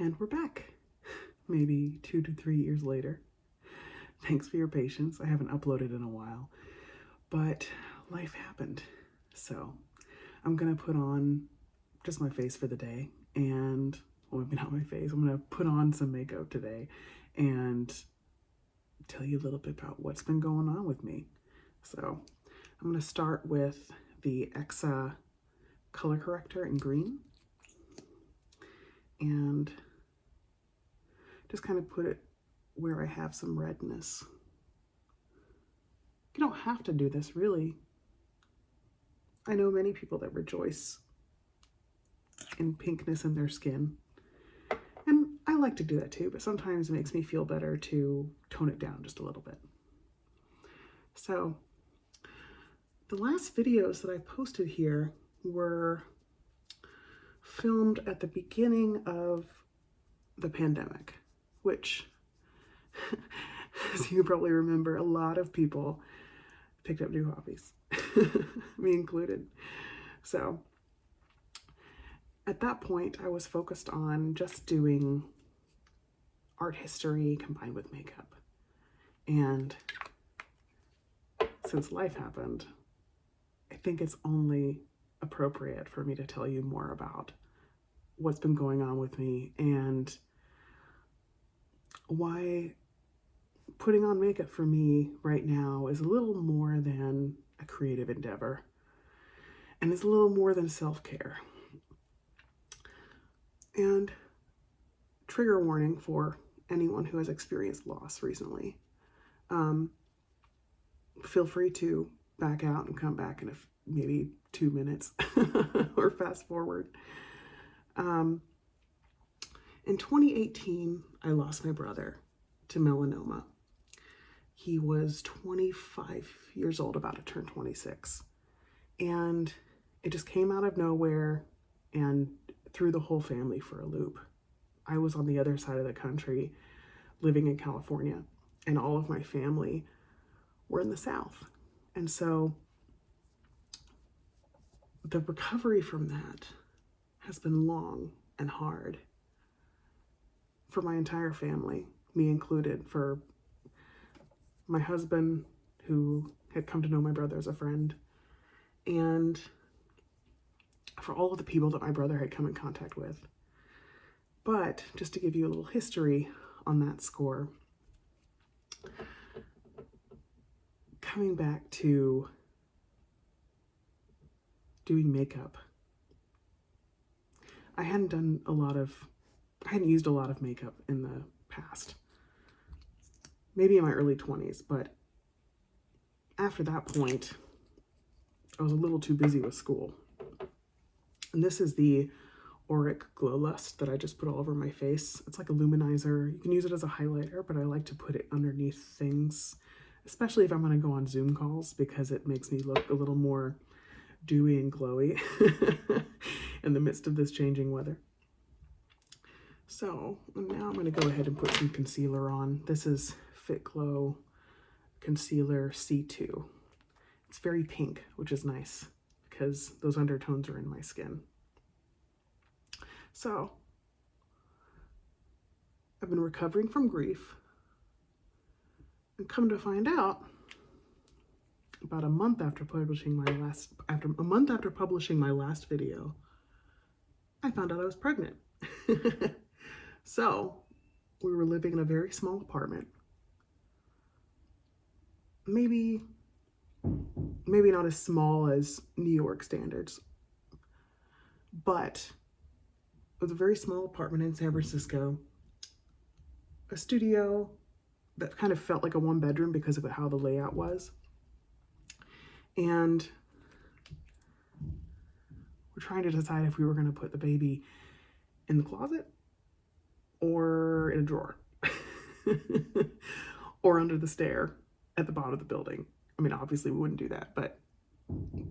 And we're back, maybe 2 to 3 years later. Thanks for your patience. I haven't uploaded in a while, but life happened. So I'm gonna put on just my face for the day, and, well, maybe not my face, I'm gonna put on some makeup today and tell you a little bit about what's been going on with me. So I'm gonna start with the Exa color corrector in green and just kind of put it where I have some redness. You don't have to do this, really. I know many people that rejoice in pinkness in their skin, and I like to do that too, but sometimes it makes me feel better to tone it down just a little bit. So the last videos that I posted here were filmed at the beginning of the pandemic, which, as you probably remember, a lot of people picked up new hobbies, me included. So at that point, I was focused on just doing art history combined with makeup. And since life happened, I think it's only appropriate for me to tell you more about what's been going on with me and why putting on makeup for me right now is a little more than a creative endeavor, and it's a little more than self-care. And trigger warning for anyone who has experienced loss recently. Feel free to back out and come back in maybe 2 minutes or fast forward. In 2018, I lost my brother to melanoma. He was 25 years old, about to turn 26. And it just came out of nowhere and threw the whole family for a loop. I was on the other side of the country living in California, and all of my family were in the South. And so the recovery from that has been long and hard for my entire family, me included, for my husband, who had come to know my brother as a friend, and for all of the people that my brother had come in contact with. But just to give you a little history on that score, coming back to doing makeup, I hadn't used a lot of makeup in the past, maybe in my early 20s, but after that point, I was a little too busy with school. And this is the Auric Glow Lust that I just put all over my face. It's like a luminizer. You can use it as a highlighter, but I like to put it underneath things, especially if I'm going to go on Zoom calls, because it makes me look a little more dewy and glowy in the midst of this changing weather. So now I'm going to go ahead and put some concealer on. This is Fit Glow Concealer C2. It's very pink, which is nice because those undertones are in my skin. So I've been recovering from grief, and come to find out, about a month after publishing my last video, I found out I was pregnant. So we were living in a very small apartment. Maybe not as small as New York standards, but it was a very small apartment in San Francisco, a studio that kind of felt like a 1-bedroom because of how the layout was. And we're trying to decide if we were going to put the baby in the closet or in a drawer or under the stair at the bottom of the building. I mean, obviously we wouldn't do that, but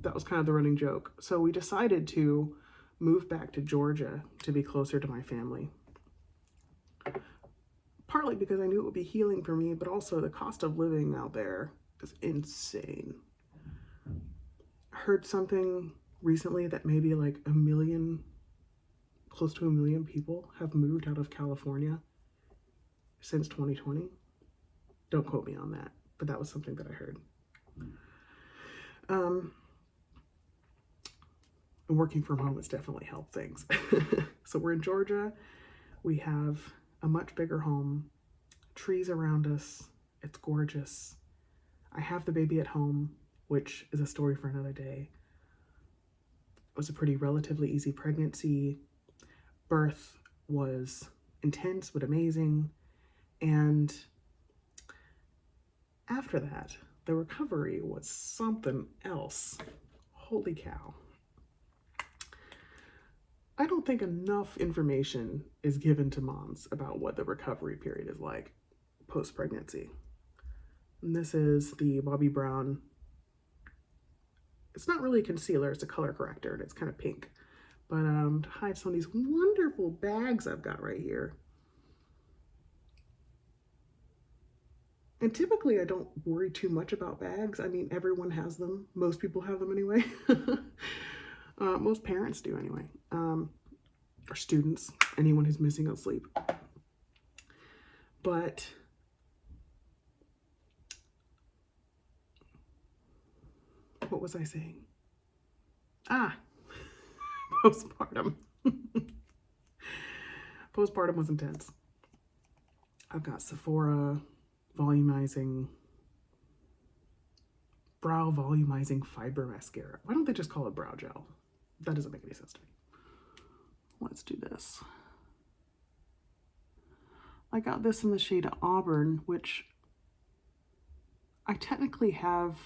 that was kind of the running joke. So we decided to move back to Georgia to be closer to my family. Partly because I knew it would be healing for me, but also the cost of living out there is insane. I heard something recently that maybe like $1 million close to 1 million people have moved out of California since 2020. Don't quote me on that, but that was something that I heard. And working from home has definitely helped things. So we're in Georgia. We have a much bigger home, trees around us. It's gorgeous. I have the baby at home, which is a story for another day. It was a pretty relatively easy pregnancy. Birth was intense but amazing. And after that, the recovery was something else. Holy cow. I don't think enough information is given to moms about what the recovery period is like post-pregnancy. And this is the Bobbi Brown. It's not really a concealer, it's a color corrector, and it's kind of pink. But to hide some of these wonderful bags I've got right here. And typically I don't worry too much about bags. I mean, everyone has them. Most people have them anyway. Most parents do anyway. Or students, anyone who's missing on sleep. But what was I saying? Postpartum. Postpartum was intense. I've got Sephora volumizing, brow volumizing fiber mascara. Why don't they just call it brow gel? That doesn't make any sense to me. Let's do this. I got this in the shade Auburn, which I technically have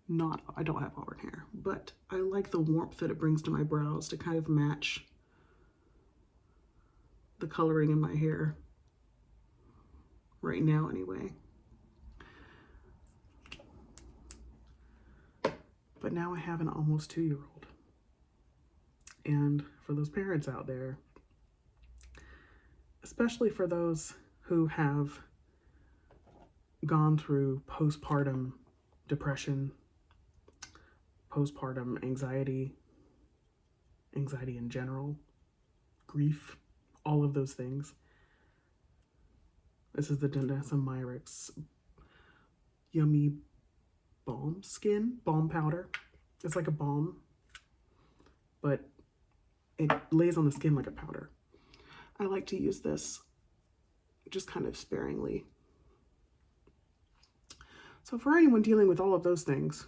not, I don't have auburn hair, but I like the warmth that it brings to my brows to kind of match the coloring in my hair right now anyway. But now I have an almost 2-year-old. And for those parents out there, especially for those who have gone through postpartum depression, postpartum anxiety, anxiety in general, grief, all of those things. This is the Danessa Myricks Yummy Balm powder. It's like a balm, but it lays on the skin like a powder. I like to use this just kind of sparingly. So for anyone dealing with all of those things,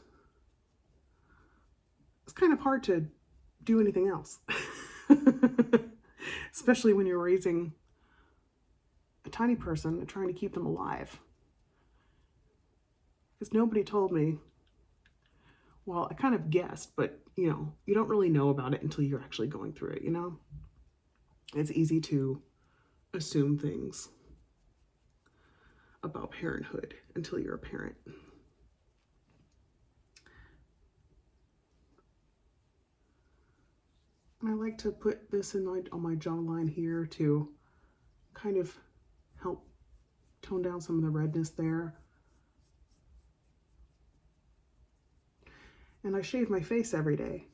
it's kind of hard to do anything else. Especially when you're raising a tiny person and trying to keep them alive. Because nobody told me, well, I kind of guessed, but you know, you don't really know about it until you're actually going through it, you know? It's easy to assume things about parenthood until you're a parent. And I like to put this in on my jawline here to kind of help tone down some of the redness there. And I shave my face every day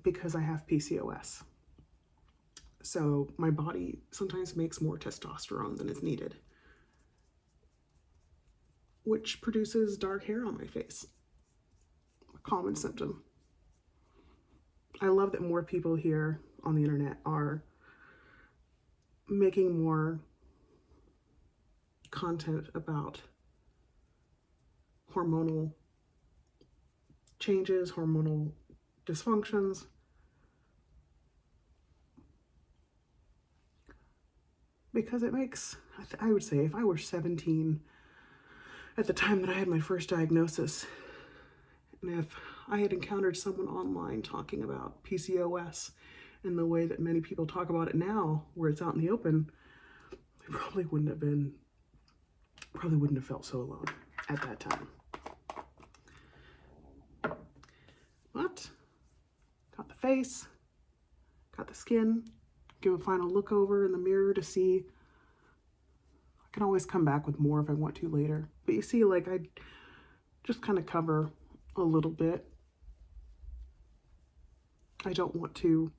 because I have PCOS. So my body sometimes makes more testosterone than is needed, which produces dark hair on my face, a common symptom. I love that more people here on the internet are making more content about hormonal changes, hormonal dysfunctions. Because it makes, I would say, if I were 17 at the time that I had my first diagnosis, and if I had encountered someone online talking about PCOS in the way that many people talk about it now, where it's out in the open, I probably wouldn't have felt so alone at that time. But got the face, got the skin, give a final look over in the mirror to see. I can always come back with more if I want to later. But you see, like, I just kind of cover a little bit I don't want to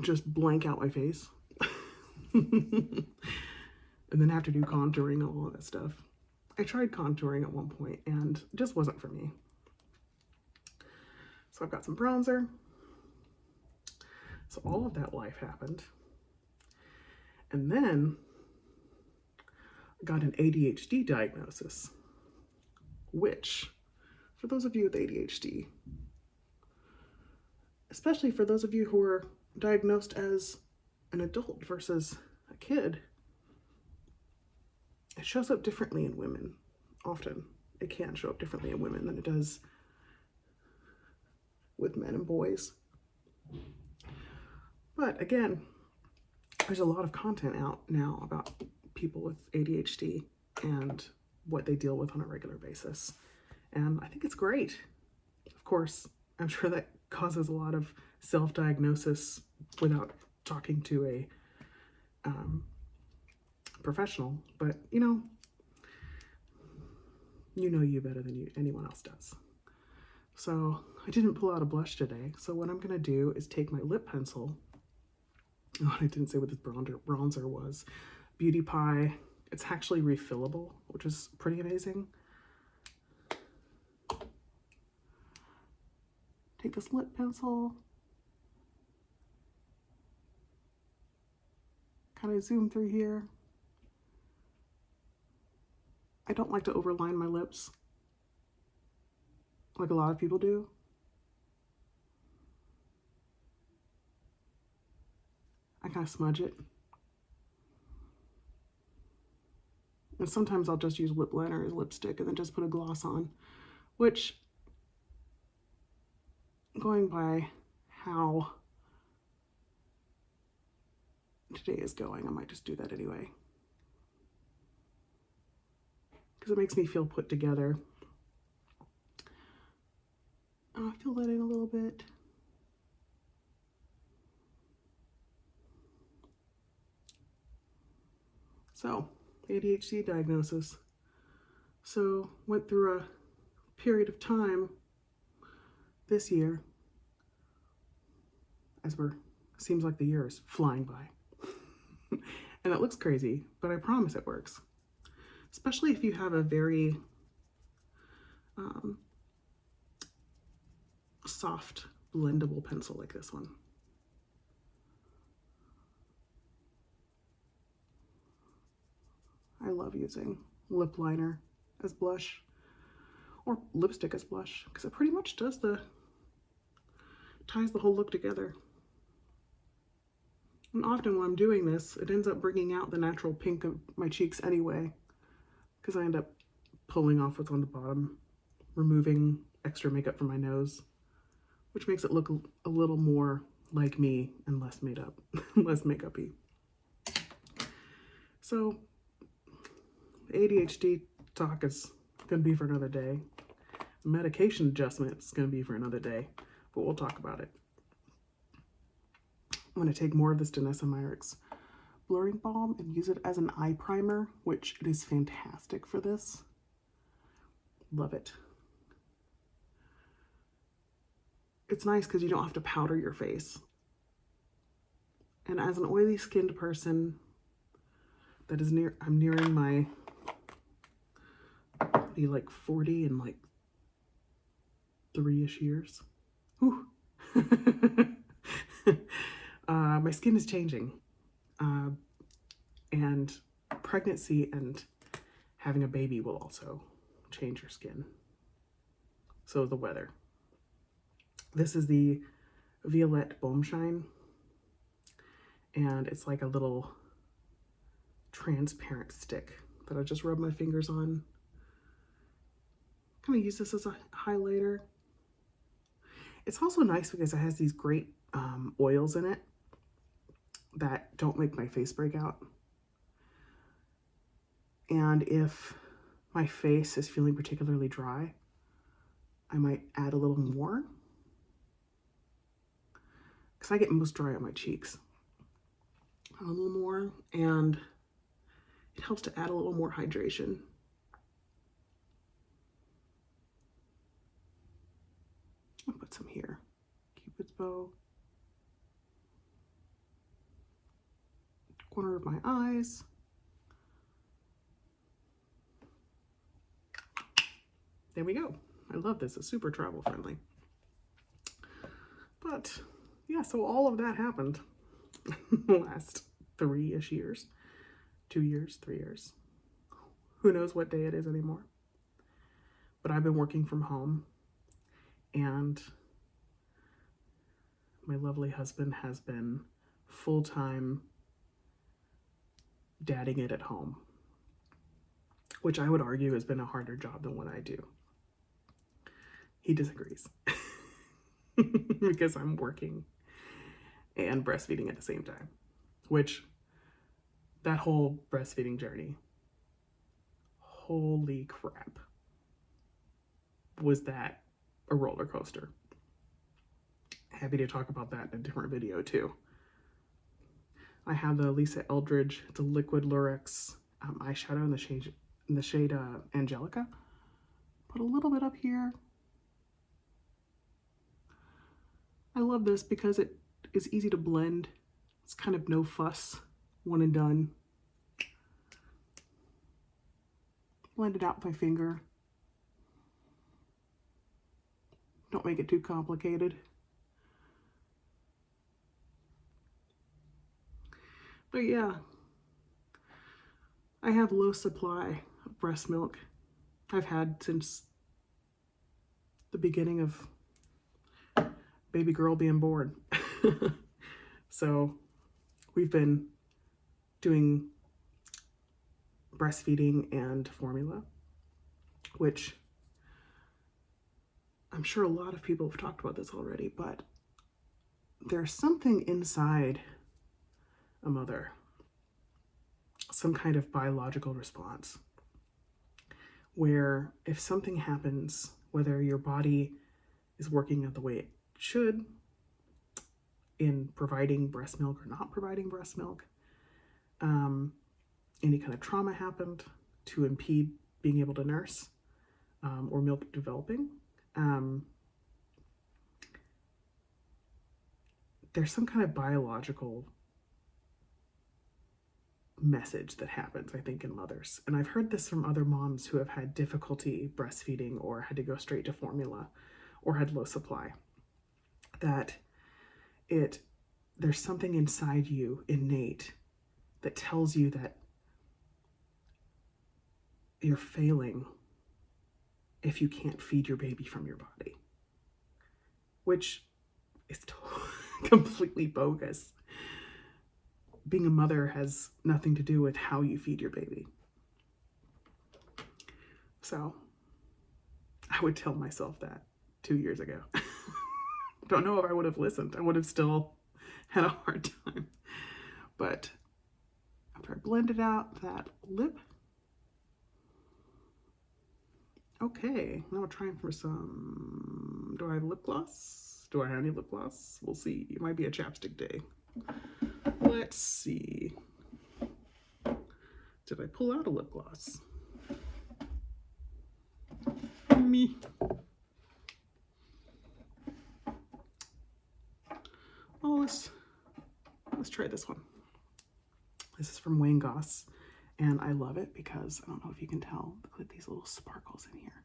just blank out my face and then have to do contouring and all of that stuff. I tried contouring at one point and it just wasn't for me. So I've got some bronzer. So all of that life happened. And then I got an ADHD diagnosis, which, for those of you with ADHD, especially for those of you who are diagnosed as an adult versus a kid, it shows up differently in women. Often it can show up differently in women than it does with men and boys. But again, there's a lot of content out now about people with ADHD and what they deal with on a regular basis. And I think it's great. Of course, I'm sure that causes a lot of self-diagnosis without talking to a professional, but you know you better than anyone else does. So I didn't pull out a blush today. So what I'm gonna do is take my lip pencil. Oh, I didn't say what this bronzer was. Beauty Pie. It's actually refillable, which is pretty amazing. Take this lip pencil. Kind of zoom through here. I don't like to overline my lips like a lot of people do. I kind of smudge it. And sometimes I'll just use lip liner as lipstick and then just put a gloss on, which, going by how today is going, I might just do that anyway. Because it makes me feel put together. I'll fill that in a little bit. So, ADHD diagnosis. So, went through a period of time this year, seems like the year is flying by. And it looks crazy, but I promise it works. Especially if you have a very soft, blendable pencil like this one. I love using lip liner as blush or lipstick as blush because it pretty much ties the whole look together. And often when I'm doing this, it ends up bringing out the natural pink of my cheeks anyway, because I end up pulling off what's on the bottom, removing extra makeup from my nose, which makes it look a little more like me and less made up, less makeup-y. So ADHD talk is going to be for another day. Medication adjustment is going to be for another day, but we'll talk about it. I'm going to take more of this Danessa Myricks blurring balm and use it as an eye primer, which it is fantastic for this. Love it. It's nice because you don't have to powder your face. And as an oily skinned person that is I'm nearing my like 40 in like 3-ish years. Whew. My skin is changing. And pregnancy and having a baby will also change your skin. So the weather. This is the Violette Baume Shine. And it's like a little transparent stick that I just rub my fingers on. Kind of use this as a highlighter. It's also nice because it has these great oils in it that don't make my face break out. And if my face is feeling particularly dry, I might add a little more, because I get most dry on my cheeks. A little more, and it helps to add a little more hydration. I'll put some here. Cupid's bow. Corner of my eyes. There we go. I love this. It's super travel friendly. But yeah, so all of that happened the last 3-ish years. 2 years, 3 years. Who knows what day it is anymore. But I've been working from home, and my lovely husband has been full-time dadding it at home, which I would argue has been a harder job than what I do. He disagrees because I'm working and breastfeeding at the same time, which that whole breastfeeding journey, holy crap, was that a roller coaster. Happy to talk about that in a different video too. I have the Lisa Eldridge, the Liquid Lurex eyeshadow in the shade Angelica. Put a little bit up here. I love this because it is easy to blend. It's kind of no fuss, one and done. Blend it out with my finger. Don't make it too complicated. But yeah, I have low supply of breast milk. I've had since the beginning of baby girl being born. So we've been doing breastfeeding and formula, which I'm sure a lot of people have talked about this already, but there's something inside a mother, some kind of biological response, where if something happens, whether your body is working the way it should in providing breast milk or not providing breast milk, any kind of trauma happened to impede being able to nurse, or milk developing, there's some kind of biological message that happens, I think, in mothers. And I've heard this from other moms who have had difficulty breastfeeding or had to go straight to formula or had low supply, that there's something inside you, innate, that tells you that you're failing if you can't feed your baby from your body, which is completely bogus. Being a mother has nothing to do with how you feed your baby. So I would tell myself that 2 years ago. Don't know if I would have listened. I would have still had a hard time. But after I blended out that lip, okay, now we're trying for some, do I have lip gloss? Do I have any lip gloss? We'll see. It might be a chapstick day. Let's see. Did I pull out a lip gloss? Me. Oh, let's try this one. This is from Wayne Goss, and I love it because, I don't know if you can tell, look at these little sparkles in here.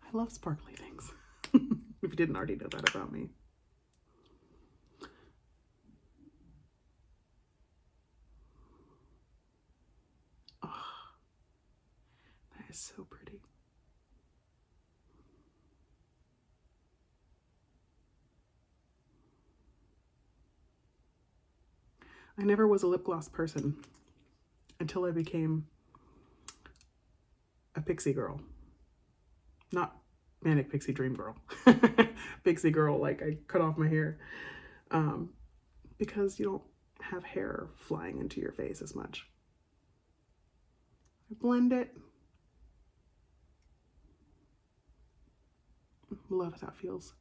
I love sparkly things. If you didn't already know that about me. Oh, that is so pretty. I never was a lip gloss person until I became a pixie girl. Not manic pixie dream girl. Pixie girl, like I cut off my hair. Because you don't have hair flying into your face as much. I blend it. Love how that feels.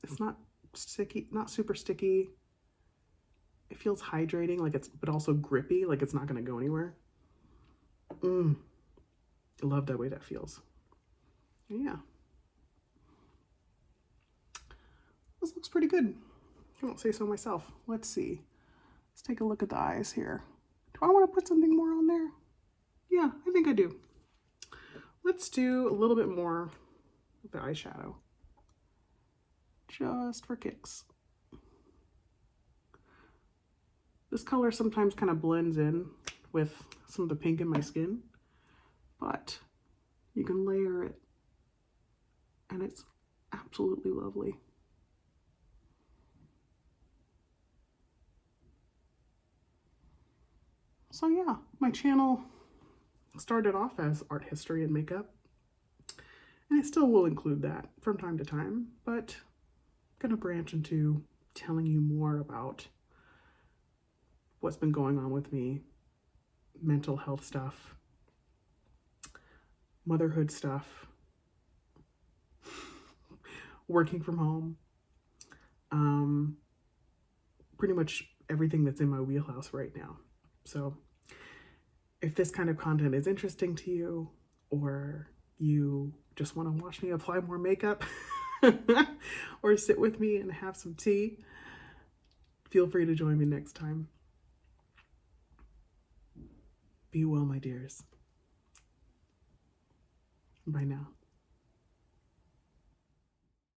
It's not sticky, not super sticky. It feels hydrating, like but also grippy, like it's not gonna go anywhere. I love that way that feels. Yeah. This looks pretty good. I don't say so myself. Let's see. Let's take a look at the eyes here. Do I want to put something more on there? Yeah, I think I do. Let's do a little bit more of the eyeshadow. Just for kicks. This color sometimes kind of blends in with some of the pink in my skin, but you can layer it and it's absolutely lovely. So yeah, my channel started off as art history and makeup, and I still will include that from time to time, but I'm gonna branch into telling you more about what's been going on with me, mental health stuff, motherhood stuff, working from home, pretty much everything that's in my wheelhouse right now. So if this kind of content is interesting to you, or you just want to watch me apply more makeup or sit with me and have some tea, feel free to join me next time. Be well, my dears. Bye now.